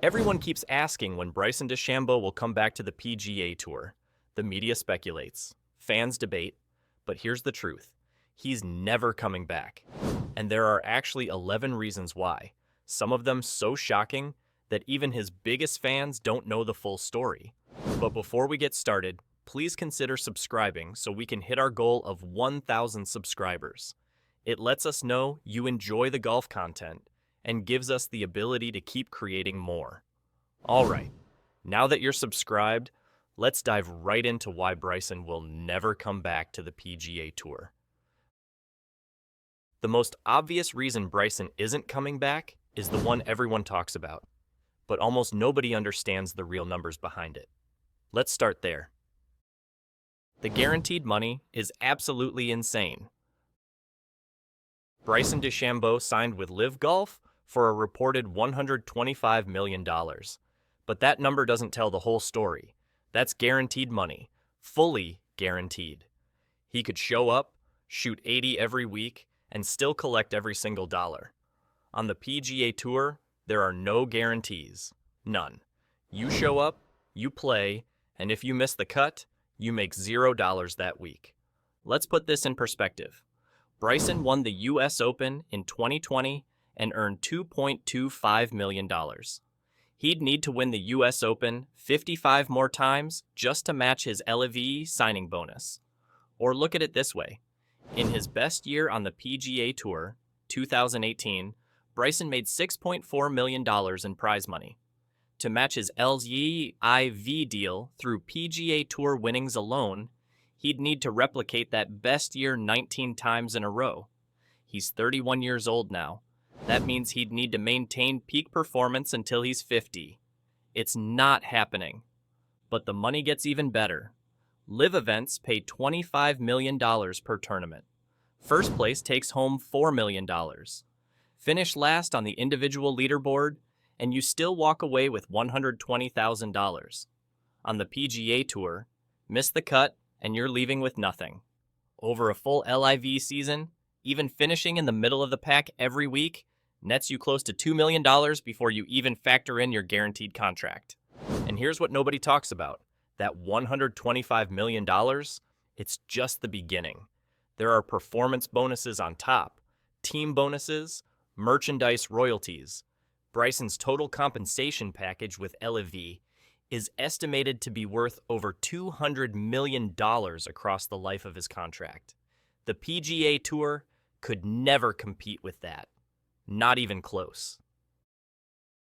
Everyone keeps asking when Bryson DeChambeau will come back to the PGA Tour. The media speculates, fans debate, but here's the truth. He's never coming back. And there are actually 11 reasons why, some of them so shocking that even his biggest fans don't know the full story. But before we get started, please consider subscribing so we can hit our goal of 1,000 subscribers. It lets us know you enjoy the golf content and gives us the ability to keep creating more. All right, now that you're subscribed, let's dive right into why Bryson will never come back to the PGA Tour. The most obvious reason Bryson isn't coming back is the one everyone talks about, but almost nobody understands the real numbers behind it. Let's start there. The guaranteed money is absolutely insane. Bryson DeChambeau signed with LIV Golf for a reported $125 million. But that number doesn't tell the whole story. That's guaranteed money, fully guaranteed. He could show up, shoot 80 every week, and still collect every single dollar. On the PGA Tour, there are no guarantees. None. You show up, you play, and if you miss the cut, you make $0 that week. Let's put this in perspective. Bryson won the US Open in 2020 and earned $2.25 million. He'd need to win the US Open 55 more times just to match his LIV signing bonus. Or look at it this way. In his best year on the PGA Tour, 2018, Bryson made $6.4 million in prize money. To match his LIV deal through PGA Tour winnings alone, he'd need to replicate that best year 19 times in a row. He's 31 years old now. That means he'd need to maintain peak performance until he's 50. It's not happening. But the money gets even better. LIV events pay $25 million per tournament. First place takes home $4 million. Finish last on the individual leaderboard, and you still walk away with $120,000. On the PGA Tour, miss the cut, and you're leaving with nothing. Over a full LIV season, even finishing in the middle of the pack every week nets you close to $2 million before you even factor in your guaranteed contract. And here's what nobody talks about. That $125 million, it's just the beginning. There are performance bonuses on top, team bonuses, merchandise royalties. Bryson's total compensation package with LIV is estimated to be worth over $200 million across the life of his contract. The PGA Tour could never compete with that. Not even close.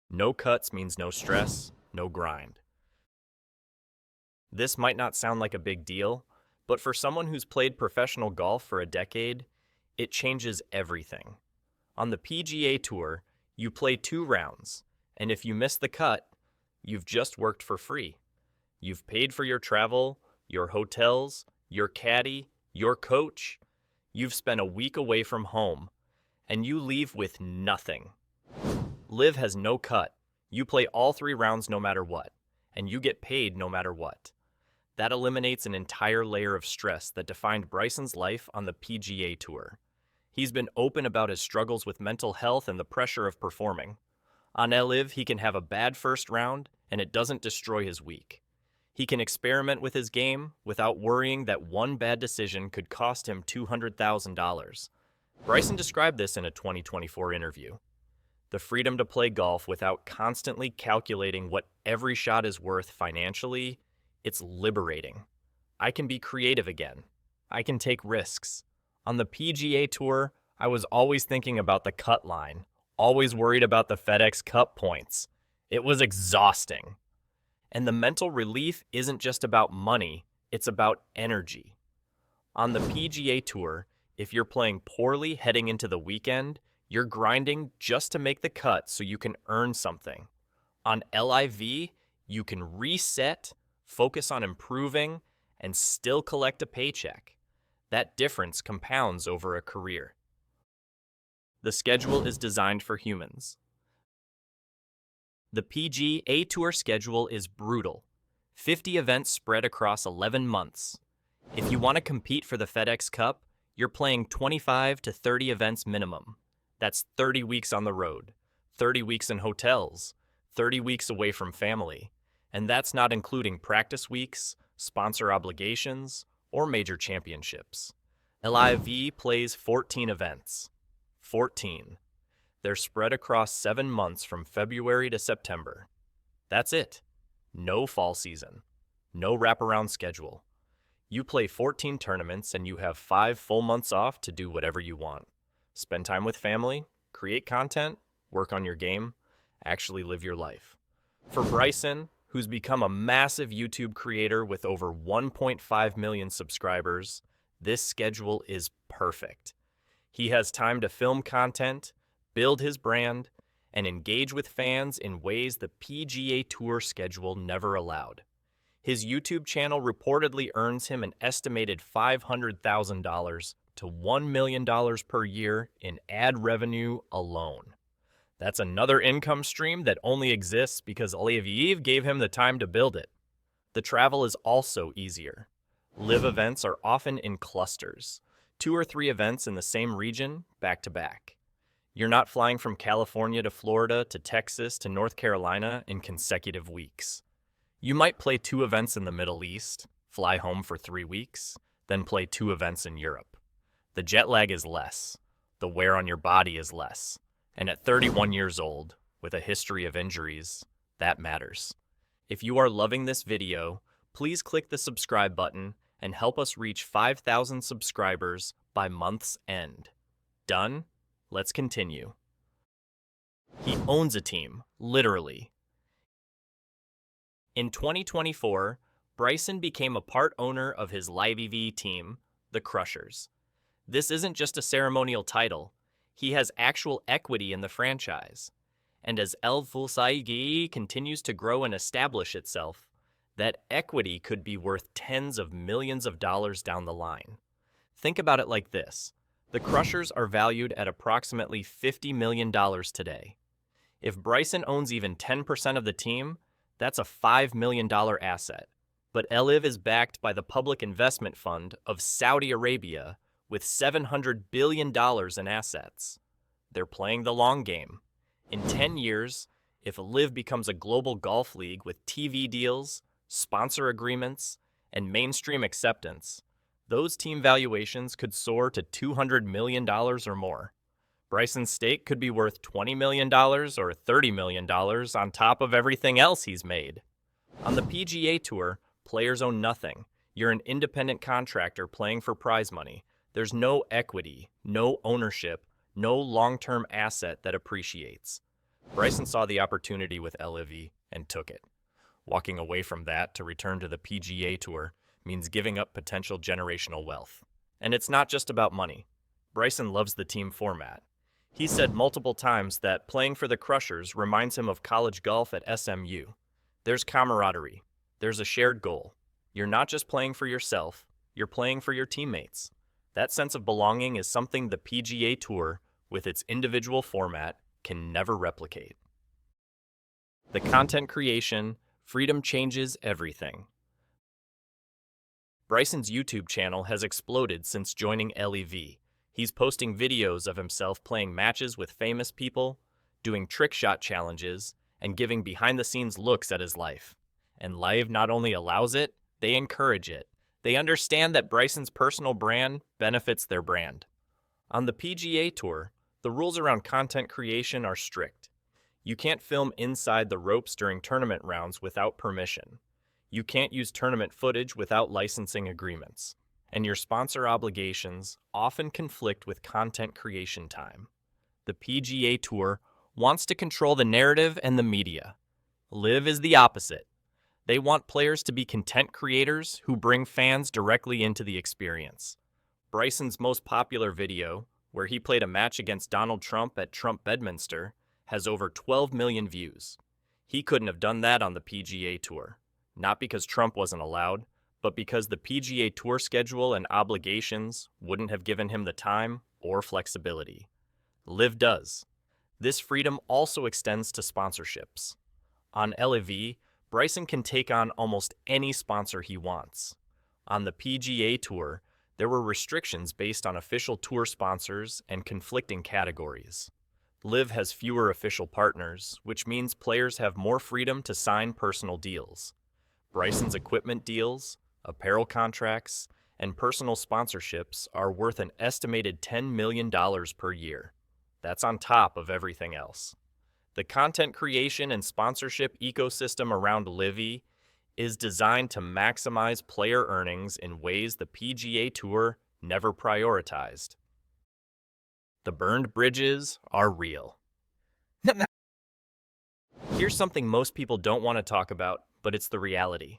No cuts means no stress, no grind. This might not sound like a big deal, but for someone who's played professional golf for a decade, it changes everything. On the PGA Tour, you play 2 rounds, and if you miss the cut, you've just worked for free. You've paid for your travel, your hotels, your caddy, your coach. You've spent a week away from home, and you leave with nothing. LIV has no cut. You play all 3 rounds no matter what, and you get paid no matter what. That eliminates an entire layer of stress that defined Bryson's life on the PGA Tour. He's been open about his struggles with mental health and the pressure of performing. On LIV, he can have a bad first round, and it doesn't destroy his week. He can experiment with his game without worrying that one bad decision could cost him $200,000. Bryson described this in a 2024 interview. The freedom to play golf without constantly calculating what every shot is worth financially, it's liberating. I can be creative again. I can take risks. On the PGA Tour, I was always thinking about the cut line, always worried about the FedEx Cup points. It was exhausting. And the mental relief isn't just about money, it's about energy. On the PGA Tour, if you're playing poorly heading into the weekend, you're grinding just to make the cut so you can earn something. On LIV, you can reset, focus on improving, and still collect a paycheck. That difference compounds over a career. The schedule is designed for humans. The PGA Tour schedule is brutal. 50 events spread across 11 months. If you want to compete for the FedEx Cup, you're playing 25 to 30 events minimum. That's 30 weeks on the road, 30 weeks in hotels, 30 weeks away from family, and that's not including practice weeks, sponsor obligations, or major championships. LIV plays 14 events. 14. They're spread across 7 months from February to September. That's it. No fall season. No wraparound schedule. You play 14 tournaments and you have 5 full months off to do whatever you want. Spend time with family, create content, work on your game, actually live your life. For Bryson, who's become a massive YouTube creator with over 1.5 million subscribers, this schedule is perfect. He has time to film content, build his brand, and engage with fans in ways the PGA Tour schedule never allowed. His YouTube channel reportedly earns him an estimated $500,000 to $1 million per year in ad revenue alone. That's another income stream that only exists because LIV gave him the time to build it. The travel is also easier. LIV events are often in clusters, 2 or 3 events in the same region, back to back. You're not flying from California to Florida to Texas to North Carolina in consecutive weeks. You might play 2 events in the Middle East, fly home for 3 weeks, then play 2 events in Europe. The jet lag is less. The wear on your body is less. And at 31 years old, with a history of injuries, that matters. If you are loving this video, please click the subscribe button and help us reach 5,000 subscribers by month's end. Done? Let's continue. He owns a team, literally. In 2024, Bryson became a part owner of his LIV team, the Crushers. This isn't just a ceremonial title. He has actual equity in the franchise. And as LIV continues to grow and establish itself, that equity could be worth tens of millions of dollars down the line. Think about it like this. The Crushers are valued at approximately $50 million today. If Bryson owns even 10% of the team, that's a $5 million asset. But LIV is backed by the Public Investment Fund of Saudi Arabia with $700 billion in assets. They're playing the long game. In 10 years, if LIV becomes a global golf league with TV deals, sponsor agreements, and mainstream acceptance, those team valuations could soar to $200 million or more. Bryson's stake could be worth $20 million or $30 million on top of everything else he's made. On the PGA Tour, players own nothing. You're an independent contractor playing for prize money. There's no equity, no ownership, no long-term asset that appreciates. Bryson saw the opportunity with LIV and took it. Walking away from that to return to the PGA Tour means giving up potential generational wealth. And it's not just about money. Bryson loves the team format. He said multiple times that playing for the Crushers reminds him of college golf at SMU. There's camaraderie. There's a shared goal. You're not just playing for yourself, you're playing for your teammates. That sense of belonging is something the PGA Tour, with its individual format, can never replicate. The content creation, freedom changes everything. Bryson's YouTube channel has exploded since joining LIV. He's posting videos of himself playing matches with famous people, doing trick shot challenges, and giving behind-the-scenes looks at his life. And LIV not only allows it, they encourage it. They understand that Bryson's personal brand benefits their brand. On the PGA Tour, the rules around content creation are strict. You can't film inside the ropes during tournament rounds without permission. You can't use tournament footage without licensing agreements. And your sponsor obligations often conflict with content creation time. The PGA Tour wants to control the narrative and the media. LIV is the opposite. They want players to be content creators who bring fans directly into the experience. Bryson's most popular video, where he played a match against Donald Trump at Trump Bedminster, has over 12 million views. He couldn't have done that on the PGA Tour, not because Trump wasn't allowed, but because the PGA Tour schedule and obligations wouldn't have given him the time or flexibility. LIV does. This freedom also extends to sponsorships. On LIV, Bryson can take on almost any sponsor he wants. On the PGA Tour, there were restrictions based on official tour sponsors and conflicting categories. LIV has fewer official partners, which means players have more freedom to sign personal deals. Bryson's equipment deals, apparel contracts, and personal sponsorships are worth an estimated $10 million per year. That's on top of everything else. The content creation and sponsorship ecosystem around LIV is designed to maximize player earnings in ways the PGA Tour never prioritized. The burned bridges are real. Here's something most people don't want to talk about, but it's the reality.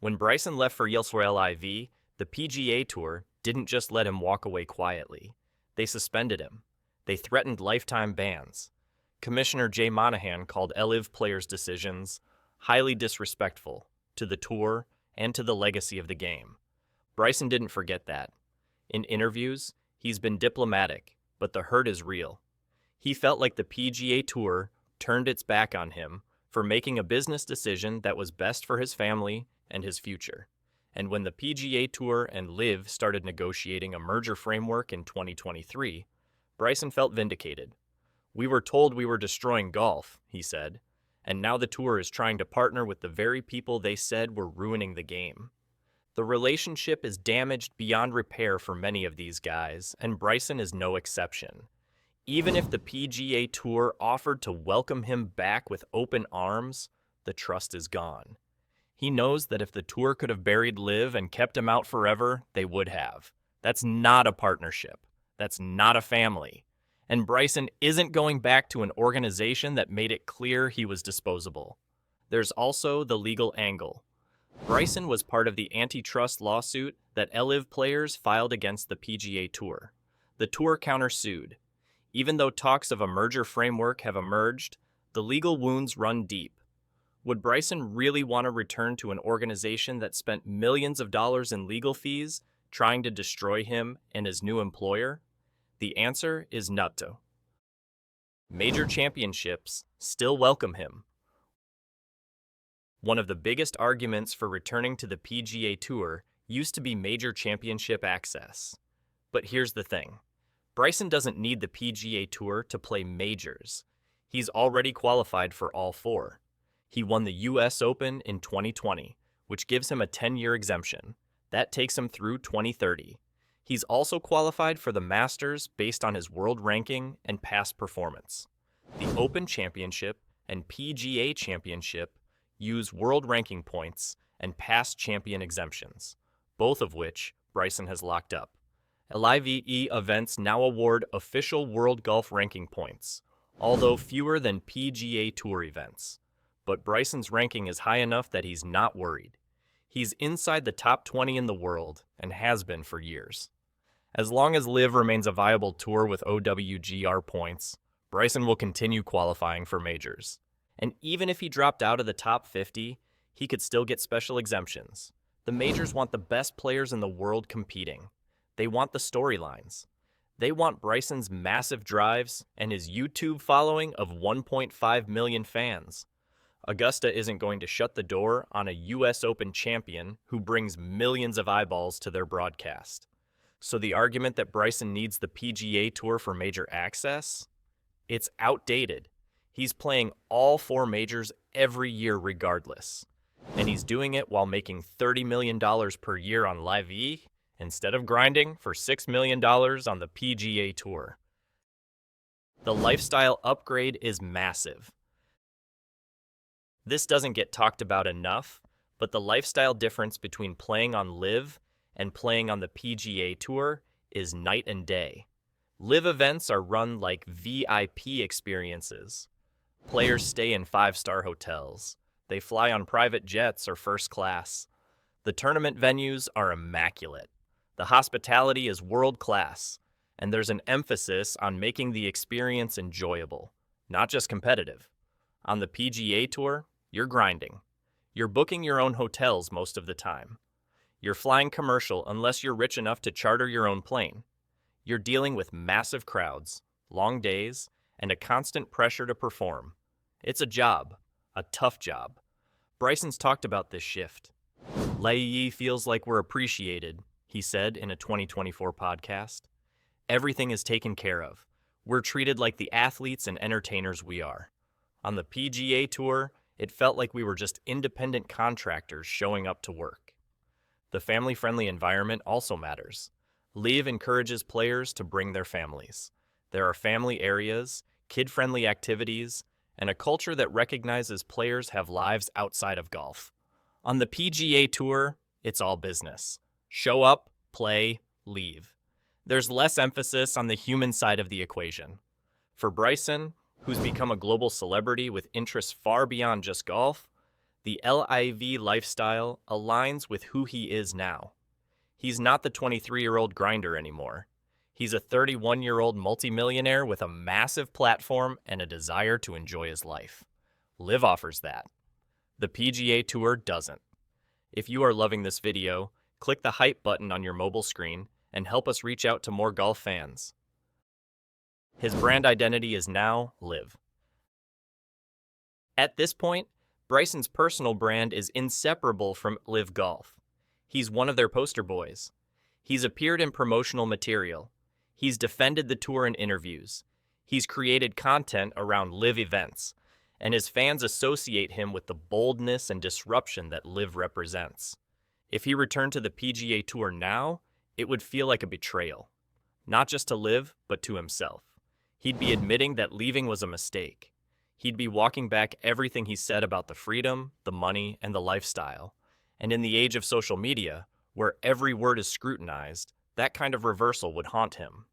When Bryson left for LIV, the PGA Tour didn't just let him walk away quietly. They suspended him. They threatened lifetime bans. Commissioner Jay Monahan called LIV players' decisions highly disrespectful to the tour and to the legacy of the game. Bryson didn't forget that. In interviews, he's been diplomatic, but the hurt is real. He felt like the PGA Tour turned its back on him for making a business decision that was best for his family and his future. And when the PGA Tour and LIV started negotiating a merger framework in 2023, Bryson felt vindicated. "We were told we were destroying golf," he said, "and now the tour is trying to partner with the very people they said were ruining the game." The relationship is damaged beyond repair for many of these guys, and Bryson is no exception. Even if the PGA Tour offered to welcome him back with open arms, the trust is gone. He knows that if the tour could have buried LIV and kept him out forever, they would have. That's not a partnership. That's not a family. And Bryson isn't going back to an organization that made it clear he was disposable. There's also the legal angle. Bryson was part of the antitrust lawsuit that LIV players filed against the PGA Tour. The tour countersued. Even though talks of a merger framework have emerged, the legal wounds run deep. Would Bryson really want to return to an organization that spent millions of dollars in legal fees trying to destroy him and his new employer? The answer is no. Major championships still welcome him. One of the biggest arguments for returning to the PGA Tour used to be major championship access. But here's the thing. Bryson doesn't need the PGA Tour to play majors. He's already qualified for all four. He won the US Open in 2020, which gives him a 10-year exemption. That takes him through 2030. He's also qualified for the Masters based on his world ranking and past performance. The Open Championship and PGA Championship use world ranking points and past champion exemptions, both of which Bryson has locked up. LIV events now award official world golf ranking points, although fewer than PGA Tour events. But Bryson's ranking is high enough that he's not worried. He's inside the top 20 in the world and has been for years. As long as LIV remains a viable tour with OWGR points, Bryson will continue qualifying for majors. And even if he dropped out of the top 50, he could still get special exemptions. The majors want the best players in the world competing. They want the storylines. They want Bryson's massive drives and his YouTube following of 1.5 million fans. Augusta isn't going to shut the door on a US Open champion who brings millions of eyeballs to their broadcast. So the argument that Bryson needs the PGA Tour for major access? It's outdated. He's playing all four majors every year regardless. And he's doing it while making $30 million per year on LIV instead of grinding for $6 million on the PGA Tour. The lifestyle upgrade is massive. This doesn't get talked about enough, but the lifestyle difference between playing on LIV and playing on the PGA Tour is night and day. LIV events are run like VIP experiences. Players stay in 5-star hotels. They fly on private jets or first class. The tournament venues are immaculate. The hospitality is world-class, and there's an emphasis on making the experience enjoyable, not just competitive. On the PGA Tour, you're grinding. You're booking your own hotels most of the time. You're flying commercial unless you're rich enough to charter your own plane. You're dealing with massive crowds, long days, and a constant pressure to perform. It's a job, a tough job. Bryson's talked about this shift. LIV feels like we're appreciated, he said in a 2024 podcast. Everything is taken care of. We're treated like the athletes and entertainers we are. On the PGA Tour, it felt like we were just independent contractors showing up to work. The family-friendly environment also matters. LIV encourages players to bring their families. There are family areas, kid-friendly activities, and a culture that recognizes players have lives outside of golf. On the PGA Tour, it's all business. Show up, play, leave. There's less emphasis on the human side of the equation. For Bryson, who's become a global celebrity with interests far beyond just golf, the LIV lifestyle aligns with who he is now. He's not the 23-year-old grinder anymore. He's a 31-year-old multimillionaire with a massive platform and a desire to enjoy his life. LIV offers that. The PGA Tour doesn't. If you are loving this video, click the hype button on your mobile screen and help us reach out to more golf fans. His brand identity is now LIV. At this point, Bryson's personal brand is inseparable from LIV Golf. He's one of their poster boys. He's appeared in promotional material. He's defended the tour in interviews. He's created content around LIV events, and his fans associate him with the boldness and disruption that LIV represents. If he returned to the PGA Tour now, it would feel like a betrayal. Not just to LIV, but to himself. He'd be admitting that leaving was a mistake. He'd be walking back everything he said about the freedom, the money, and the lifestyle. And in the age of social media, where every word is scrutinized, that kind of reversal would haunt him.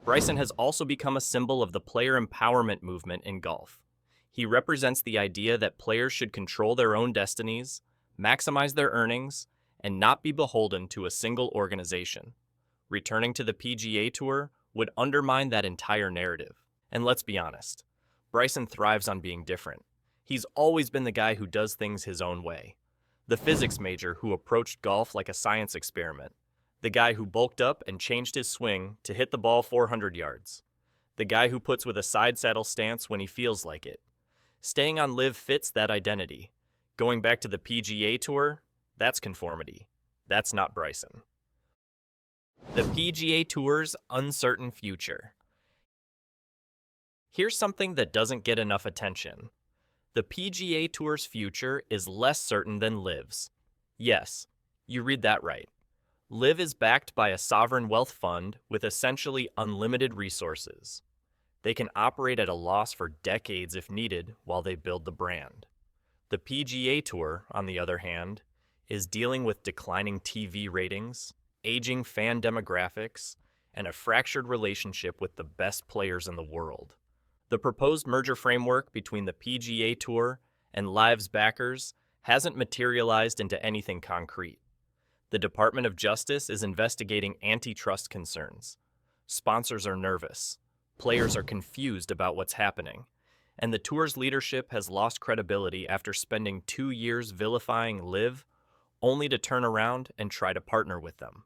Bryson has also become a symbol of the player empowerment movement in golf. He represents the idea that players should control their own destinies, maximize their earnings, and not be beholden to a single organization. Returning to the PGA Tour would undermine that entire narrative. And let's be honest, Bryson thrives on being different. He's always been the guy who does things his own way. The physics major who approached golf like a science experiment. The guy who bulked up and changed his swing to hit the ball 400 yards. The guy who puts with a side saddle stance when he feels like it. Staying on LIV fits that identity. Going back to the PGA Tour, that's conformity. That's not Bryson. The PGA Tour's uncertain future. Here's something that doesn't get enough attention. The PGA Tour's future is less certain than LIV's. Yes, you read that right. LIV is backed by a sovereign wealth fund with essentially unlimited resources. They can operate at a loss for decades if needed while they build the brand. The PGA Tour, on the other hand, is dealing with declining TV ratings, aging fan demographics, and a fractured relationship with the best players in the world. The proposed merger framework between the PGA Tour and LIV's backers hasn't materialized into anything concrete. The Department of Justice is investigating antitrust concerns. Sponsors are nervous. Players are confused about what's happening. And the tour's leadership has lost credibility after spending 2 years vilifying LIV, only to turn around and try to partner with them.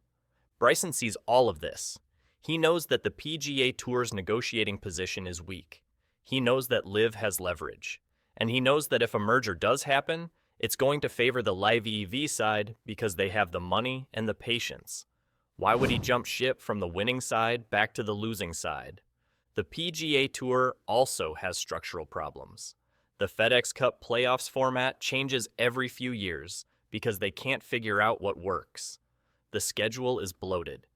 Bryson sees all of this. He knows that the PGA Tour's negotiating position is weak. He knows that LIV has leverage. And he knows that if a merger does happen, it's going to favor the LIV EV side because they have the money and the patience. Why would he jump ship from the winning side back to the losing side? The PGA Tour also has structural problems. The FedEx Cup playoffs format changes every few years because they can't figure out what works. The schedule is bloated.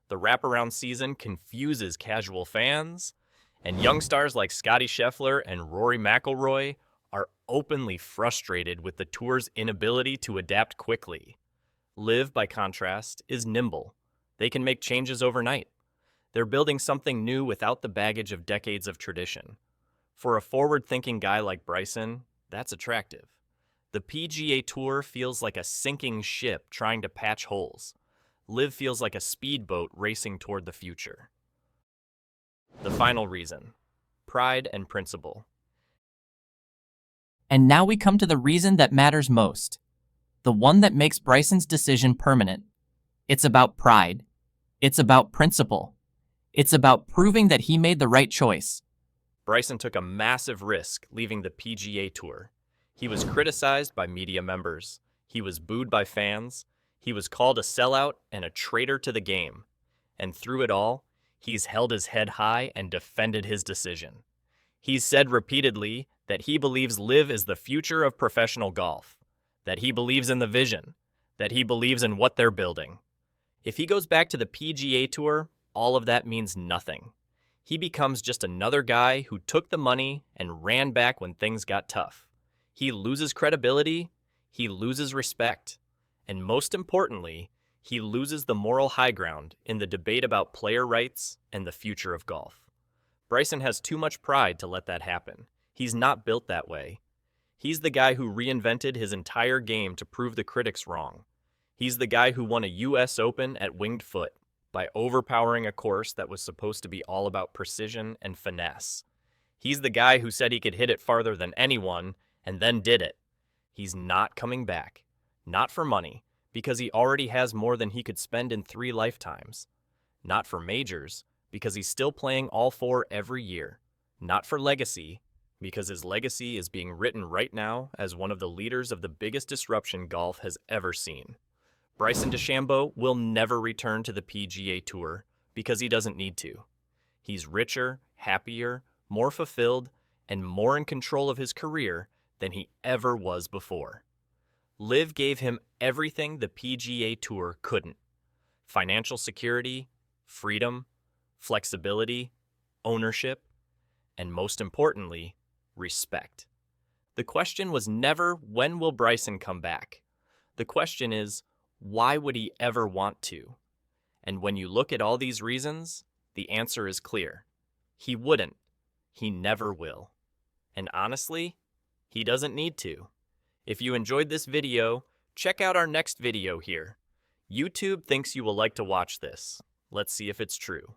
The wraparound season confuses casual fans, and young stars like Scottie Scheffler and Rory McIlroy are openly frustrated with the tour's inability to adapt quickly. LIV, by contrast, is nimble. They can make changes overnight. They're building something new without the baggage of decades of tradition. For a forward-thinking guy like Bryson, that's attractive. The PGA Tour feels like a sinking ship trying to patch holes. LIV feels like a speedboat racing toward the future. The final reason: pride and principle. And now we come to the reason that matters most. The one that makes Bryson's decision permanent. It's about pride. It's about principle. It's about proving that he made the right choice. Bryson took a massive risk leaving the PGA Tour. He was criticized by media members. He was booed by fans. He was called a sellout and a traitor to the game. And through it all, He's held his head high and defended his decision. He's said repeatedly that he believes LIV is the future of professional golf, that he believes in the vision, that he believes in what they're building. If he goes back to the PGA Tour, all of that means nothing. He becomes just another guy who took the money and ran back when things got tough. He loses credibility, he loses respect, and most importantly, he loses the moral high ground in the debate about player rights and the future of golf. Bryson has too much pride to let that happen. He's not built that way. He's the guy who reinvented his entire game to prove the critics wrong. He's the guy who won a US Open at Winged Foot by overpowering a course that was supposed to be all about precision and finesse. He's the guy who said he could hit it farther than anyone and then did it. He's not coming back. Not for money, because he already has more than he could spend in 3 lifetimes. Not for majors, because he's still playing all 4 every year. Not for legacy, because his legacy is being written right now as one of the leaders of the biggest disruption golf has ever seen. Bryson DeChambeau will never return to the PGA Tour because he doesn't need to. He's richer, happier, more fulfilled, and more in control of his career than he ever was before. LIV gave him everything the PGA Tour couldn't. Financial security, freedom, flexibility, ownership, and most importantly, respect. The question was never, when will Bryson come back? The question is, why would he ever want to? And when you look at all these reasons, the answer is clear. He wouldn't. He never will. And honestly, he doesn't need to. If you enjoyed this video, check out our next video here. YouTube thinks you will like to watch this. Let's see if it's true.